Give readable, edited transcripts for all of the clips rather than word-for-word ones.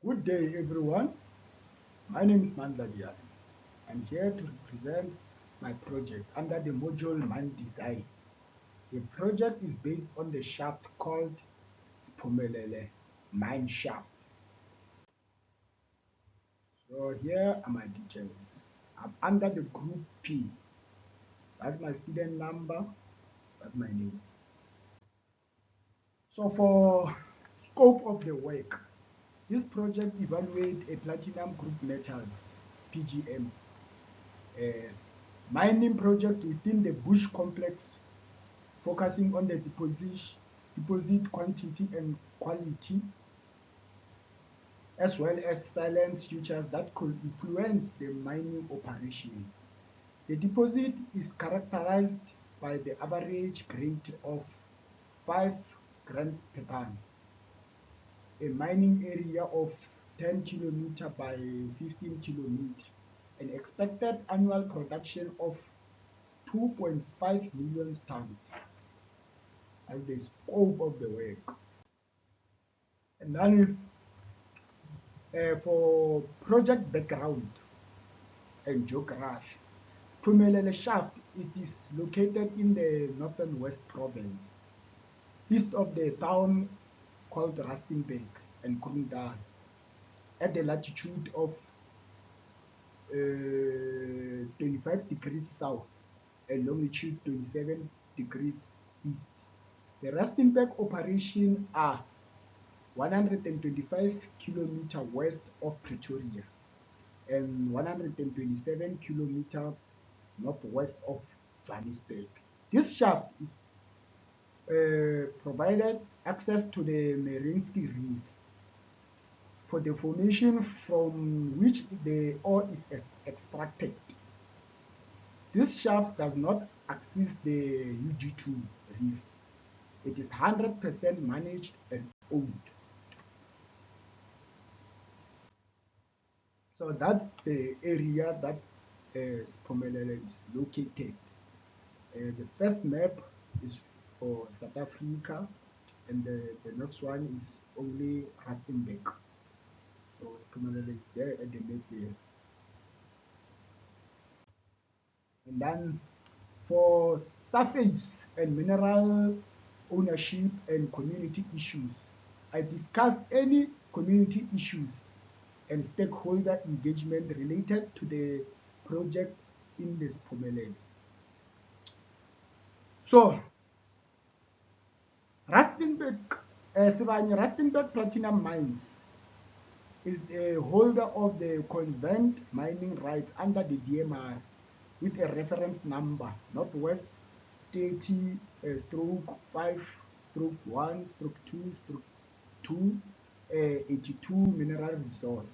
Good day, everyone. My name is Mandla Diane. I'm here to represent my project under the module Mine Design. The project is based on the shaft called Siphumelele Mine Shaft. So here are my details. I'm under the group P. That's my student number. That's my name. So for scope of the work, this project evaluates a platinum group metals, PGM, uh, mining project within the Bush complex, focusing on the deposit quantity and quality, as well as silence features that could influence the mining operation. The deposit is characterized by the average grade of 5 grams per ton, a mining area of 10 kilometer by 15 kilometer, an expected annual production of 2.5 million tons as the scope of the work. And then for project background and geography, Siphumelele Shaft, it is located in the Northern West Province, east of the town called Rustenburg and Kroondal, at the latitude of 25 degrees south and longitude 27 degrees east. The Rustenburg operation are 125 kilometer west of Pretoria and 127 kilometer northwest of Johannesburg. This shaft is provided access to the Merensky Reef for the formation from which the ore is extracted. This shaft does not access the UG2 reef. It is 100% managed and owned. So that's the area that Siphumelele is located. The first map is for South Africa, and the next one is only Rustenburg. So Siphumelele is there at the map there. And then for surface and mineral ownership and community issues, I discuss any community issues and stakeholder engagement related to the project in this Siphumelele. So Rustenburg Platinum Mines is the holder of the convent mining rights under the DMR with a reference number Northwest 30 stroke 5 stroke 1 stroke 2 stroke 2 82 mineral resource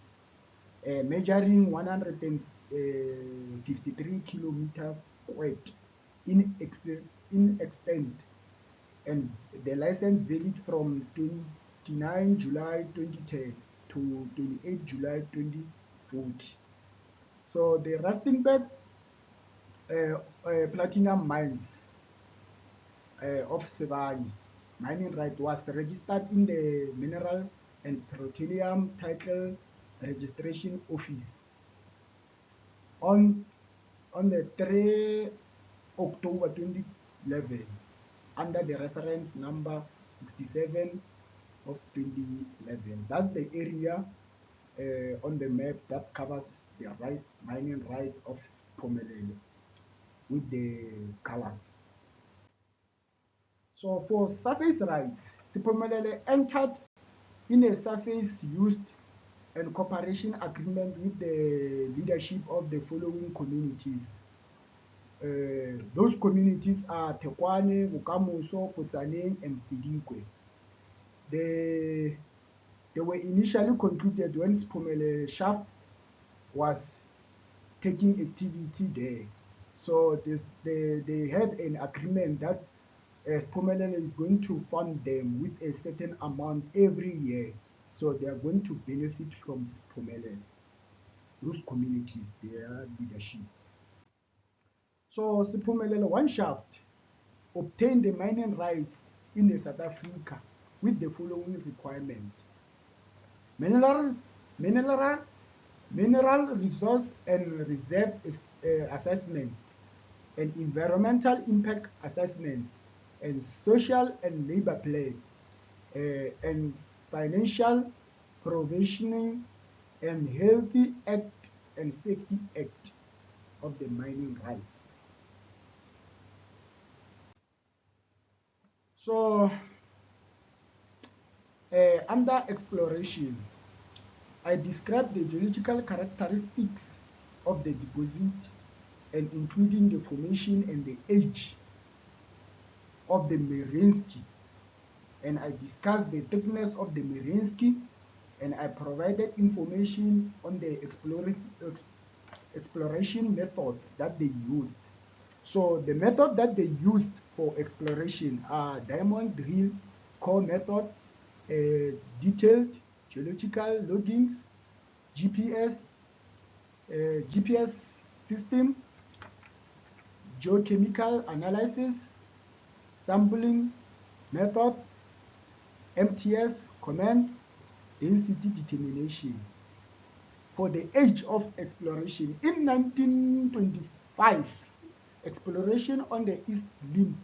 measuring 153 kilometers squared in extent, and the license valid from 29 July 2010 to 28 July 2040. So the Rustenburg platinum mines of Sibanye mining right was registered in the Mineral and Petroleum Title Registration Office on the 3 October 2011 under the reference number 67 of 2011. That's the area on the map that covers the mining rights of Siphumelele with the colors. So for surface rights, Siphumelele entered in a surface used and cooperation agreement with the leadership of the following communities. Those communities are Tekwane, Bokamoso, Potsaneng, and Pidikwe. They were initially concluded when Siphumelele Shaft was taking activity there. So they had an agreement that Siphumelele is going to fund them with a certain amount every year. So they are going to benefit from Siphumelele, those communities, their leadership. So Siphumelele One Shaft obtained the mining rights in South Africa with the following requirement. Mineral mineral, mineral resource and reserve assessment, and environmental impact assessment, and social and labor plan, and financial provisioning, and Healthy Act and Safety Act of the mining rights. So under exploration, I describe the geological characteristics of the deposit and including the formation and the age of the Merensky. And I discussed the thickness of the Merensky, and I provided information on the exploration method that they used. So the method that they used for exploration are diamond drill core method, detailed geological loggings, GPS, GPS system, geochemical analysis, sampling method, MTS command, density determination. For the age of exploration, in 1925, exploration on the east limb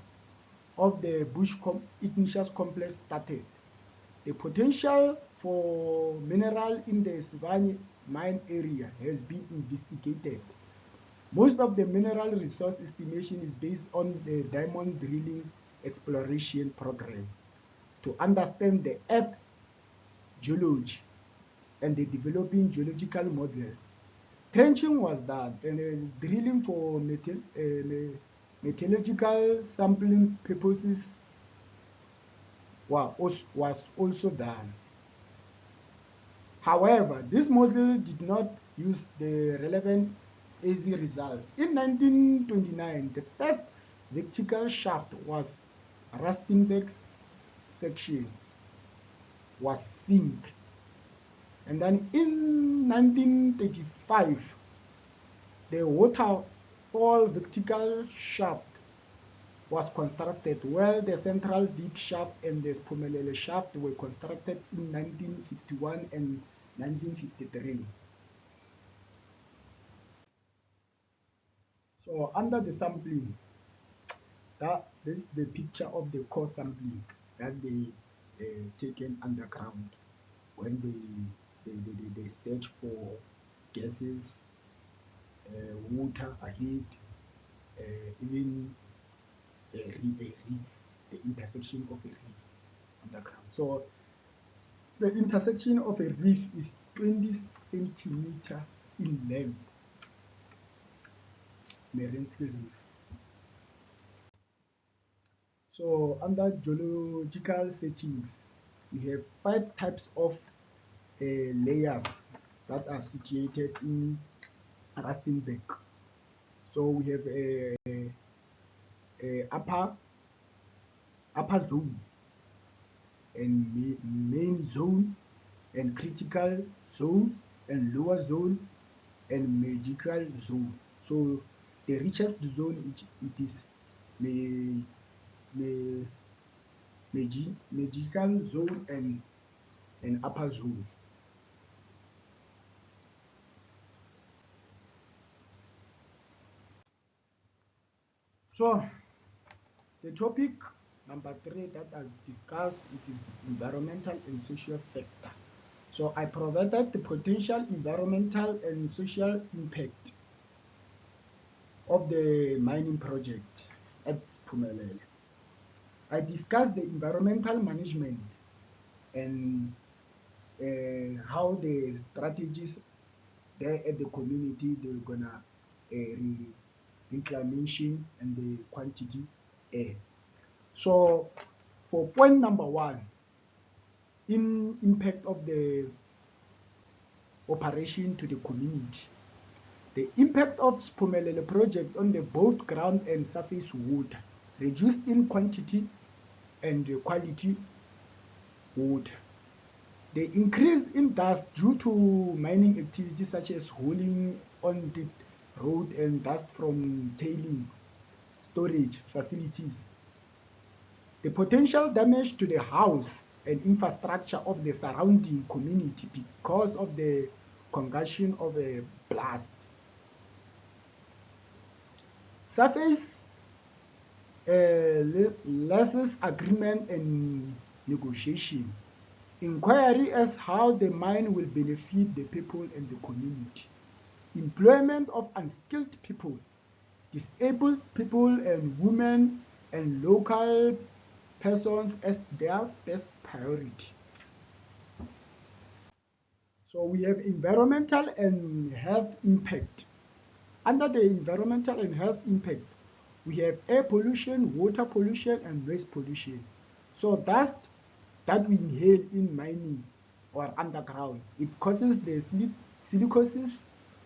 of the Bush Igneous Complex started. The potential for mineral in the Sibanye mine area has been investigated. Most of the mineral resource estimation is based on the diamond drilling exploration program to understand the earth geology and the developing geological model. Trenching was done, and drilling for metallurgical sampling purposes was also done. However, this model did not use the relevant easy result. In 1929, the first vertical shaft was Rustenburg section was sink. And then in 1935, the waterfall vertical shaft was constructed, while the central deep shaft and the Siphumelele shaft were constructed in 1951 and 1953. So under the sampling, this is the picture of the core sampling that they taken underground when they search for gases, water ahead, even a reef, the intersection of a reef underground. So the intersection of a reef is 20 centimeters in length, Merensky Reef. So under geological settings, we have 5 types of layers that are situated in Rustenburg. So we have a upper zone and main zone and critical zone and lower zone and magical zone. So the richest zone it is magical zone and upper zone. So the topic number 3 that I'll discuss, it is environmental and social factor. So I provided the potential environmental and social impact of the mining project at Siphumelele. I discussed the environmental management and how the strategies there at the community, they're gonna reclamation and the quantity air. So for point number 1, in impact of the operation to the community, the impact of Siphumelele project on the both ground and surface water, reduced in quantity and the quality water. The increase in dust due to mining activities such as hauling on the road and dust from tailing storage facilities. The potential damage to the house and infrastructure of the surrounding community because of the congestion of a blast. Surface losses agreement and negotiation. Inquiry as how the mine will benefit the people and the community. Employment of unskilled people, disabled people and women and local persons as their first priority. So we have environmental and health impact. Under the environmental and health impact, we have air pollution, water pollution, and noise pollution. So dust that we inhale in mining or underground, it causes the silicosis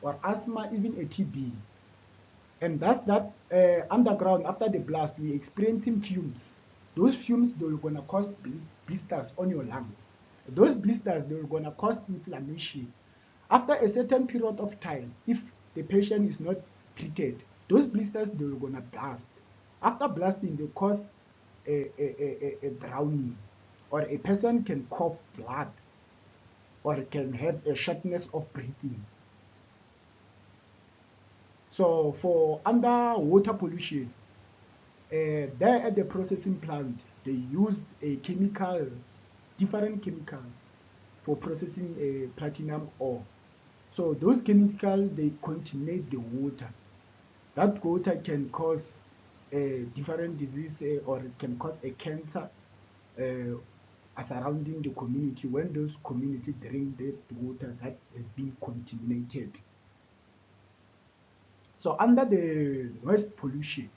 or asthma, even a TB. And that's that underground after the blast, we're experiencing fumes. Those fumes, they're gonna cause blisters on your lungs. Those blisters, they're gonna cause inflammation. After a certain period of time, if the patient is not treated, those blisters, they're gonna blast. After blasting, they cause a drowning, or a person can cough blood, or can have a shortness of breathing. So for underwater pollution, there at the processing plant, they used different chemicals for processing platinum ore. So those chemicals, they contaminate the water. That water can cause a different disease or it can cause a cancer surrounding the community when those community drink that water that has been contaminated. So under the noise pollution,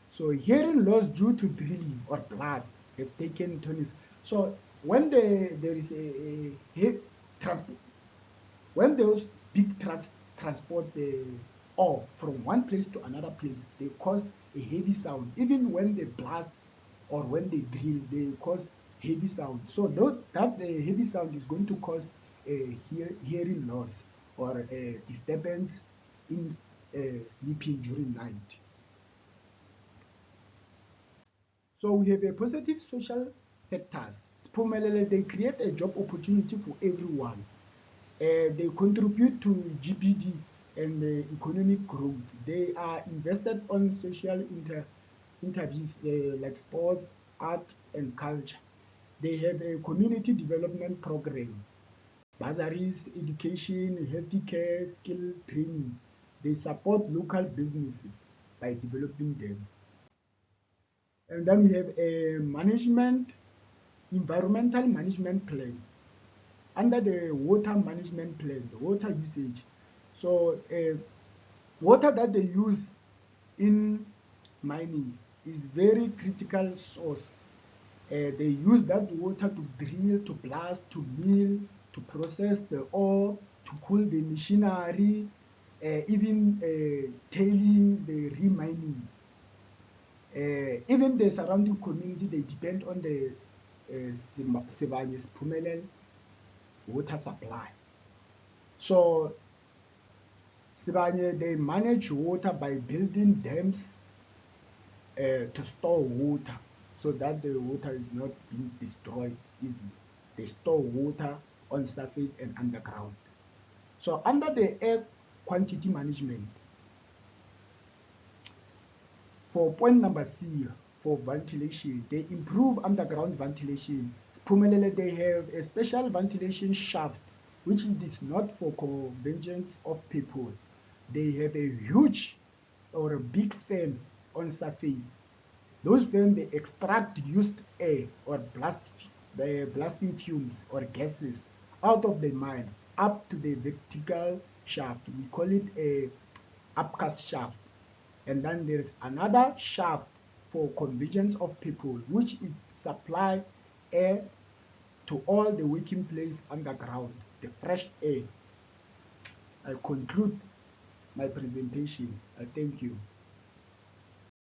so hearing loss due to drilling or blast has taken turns. So when there is a transport, when those big transport the ore from one place to another place, they cause a heavy sound. Even when they blast or when they drill, they cause heavy sound. So that heavy sound is going to cause a hearing loss or a disturbance in sleeping during night. So we have a positive social factors. Spumelele, they create a job opportunity for everyone. They contribute to GPD and economic growth. They are invested on social interviews like sports, art, and culture. They have a community development program, bursaries, education, healthy care, skill training. They support local businesses by developing them. And then we have a environmental management plan. Under the water management plan, the water usage. So water that they use in mining is very critical source. They use that water to drill, to blast, to mill, to process the ore, to cool the machinery, even tailing the remining. Even the surrounding community, they depend on the Sibanye Siphumelele water supply. So Sibanye, they manage water by building dams to store water so that the water is not being destroyed easily. They store water on surface and underground. So under the air quantity management, for point number C, for ventilation, they improve underground ventilation. Spumelele, they have a special ventilation shaft, which is not for convenience of people. They have a huge or a big fan on surface. Those fans, they extract used air or the blasting fumes or gases out of the mine up to the vertical shaft. We call it a upcast shaft. And then there's another shaft for convergence of people, which it supply air to all the working place underground, the fresh air. I conclude my presentation. I thank you.